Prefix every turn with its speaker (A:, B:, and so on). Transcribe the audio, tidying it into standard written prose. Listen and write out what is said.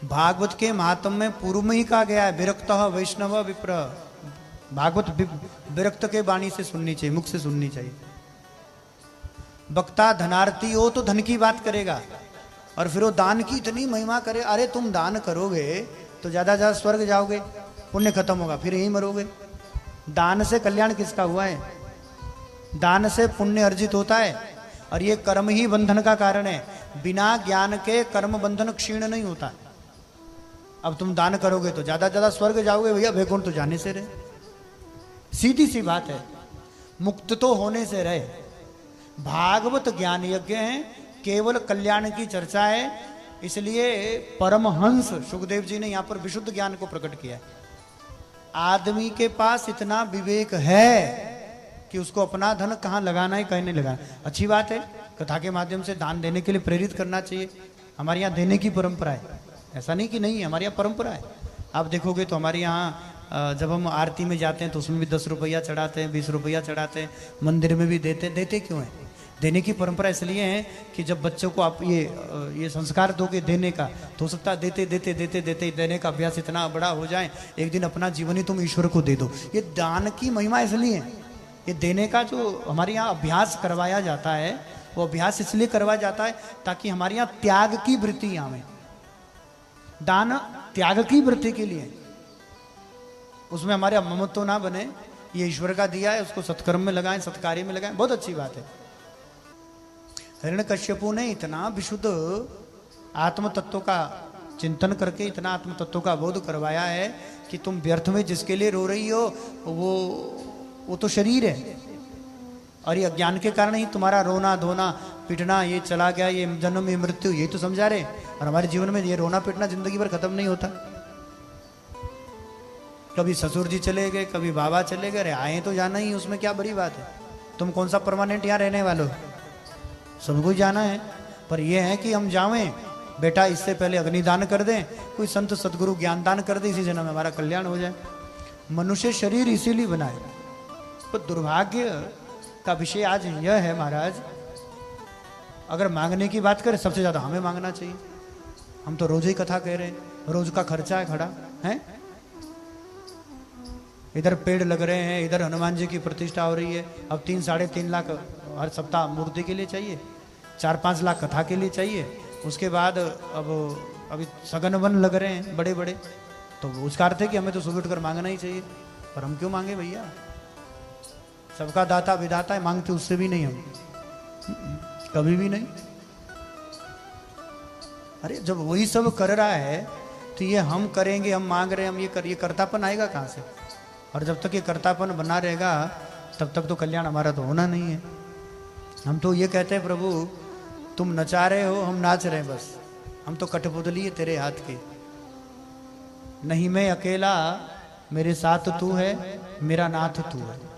A: भागवत के महात्म्य में पूर्व में ही कहा गया है, विरक्त वैष्णव विप्र। भागवत विरक्त के वाणी से सुननी चाहिए, मुख से सुननी चाहिए। वक्ता धनार्थी हो तो धन की बात करेगा, और फिर वो दान की इतनी महिमा करे। अरे तुम दान करोगे तो ज्यादा ज्यादा स्वर्ग जाओगे, पुण्य खत्म होगा, फिर यहीं मरोगे। दान से कल्याण किसका हुआ है? दान से पुण्य अर्जित होता है, और ये कर्म ही बंधन का कारण है। बिना ज्ञान के कर्म बंधन क्षीण नहीं होता। अब तुम दान करोगे तो ज्यादा ज्यादा स्वर्ग जाओगे, भैया वैकुंठ तो जाने से रहे, सीधी सी बात है। मुक्त तो होने से रहे। भागवत ज्ञान यज्ञ है, केवल कल्याण की चर्चा है। इसलिए परमहंस सुखदेव जी ने यहां पर विशुद्ध ज्ञान को प्रकट किया है। आदमी के पास इतना विवेक है कि उसको अपना धन कहां लगाना है, कहीं नहीं लगाना। अच्छी बात है, कथा के माध्यम से दान देने के लिए प्रेरित करना चाहिए। हमारे यहाँ देने की परंपरा है, ऐसा नहीं कि नहीं है, हमारे यहाँ परंपरा है। आप देखोगे तो हमारे यहाँ जब हम आरती में जाते हैं तो उसमें भी 10 रुपया चढ़ाते हैं, 20 रुपया चढ़ाते हैं, मंदिर में भी देते क्यों है? देने की परंपरा इसलिए है कि जब बच्चों को आप ये संस्कार दोगे देने का, तो हो सकता है देते देने का अभ्यास इतना बड़ा हो जाए, एक दिन अपना जीवन ही तुम ईश्वर को दे दो। ये दान की महिमा इसलिए है। ये देने का जो हमारे यहाँ अभ्यास करवाया जाता है, वो अभ्यास इसलिए करवाया जाता है ताकि हमारे यहाँ त्याग की वृत्ति आवे। दान त्याग की वृत्ति के लिए, उसमें हमारे ममत्व ना बने। ये ईश्वर का दिया है, उसको सत्कर्म में लगाएं, सत्कार्य में लगाएं, बहुत अच्छी बात है। हिरण्यकश्यपु ने इतना विशुद्ध आत्म तत्व का चिंतन करके इतना आत्म तत्व का बोध करवाया है कि तुम व्यर्थ में जिसके लिए रो रही हो वो तो शरीर है, और ये अज्ञान के कारण ही तुम्हारा रोना धोना पिटना ये चला गया, ये जन्म ये मृत्यु, यही तो समझा रहे। और हमारे जीवन में ये रोना पिटना जिंदगी भर खत्म नहीं होता। कभी ससुर जी चले गए, कभी बाबा चले गए, अरे आए तो जाना ही, उसमें क्या बड़ी बात है? तुम कौन सा परमानेंट यहाँ रहने वालों, सबको जाना है। पर यह है कि हम जावें, बेटा इससे पहले अग्निदान कर दें, कोई संत सदगुरु ज्ञान दान कर दे, इसी जन्म में हमारा कल्याण हो जाए। मनुष्य शरीर इसीलिए बनाए। तो दुर्भाग्य का विषय आज यह है महाराज, अगर मांगने की बात करें सबसे ज्यादा हमें मांगना चाहिए। हम तो रोज ही कथा कह रहे हैं, रोज का खर्चा है खड़ा है। इधर पेड़ लग रहे हैं, इधर हनुमान जी की प्रतिष्ठा हो रही है। अब 3-3.5 लाख हर सप्ताह मूर्ति के लिए चाहिए, 4-5 लाख कथा के लिए चाहिए। उसके बाद अब अभी सगन वन लग रहे हैं बड़े बड़े, तो उसका अर्थ है कि हमें तो सुबह उठकर मांगना ही चाहिए। पर हम क्यों मांगे भैया? सबका दाता विधाता है, मांगते उससे भी नहीं हम, कभी भी नहीं। अरे जब वही सब कर रहा है तो ये हम करेंगे, हम मांग रहे हैं, हम ये कर्तापन आएगा कहाँ से? और जब तक ये कर्तापन बना रहेगा तब तक तो कल्याण हमारा तो होना नहीं है। हम तो ये कहते हैं प्रभु तुम नचा रहे हो, हम नाच रहे हैं, बस हम तो कठपुतली है तेरे हाथ की। नहीं मैं अकेला, मेरे साथ तू है, मेरा नाथ तू है।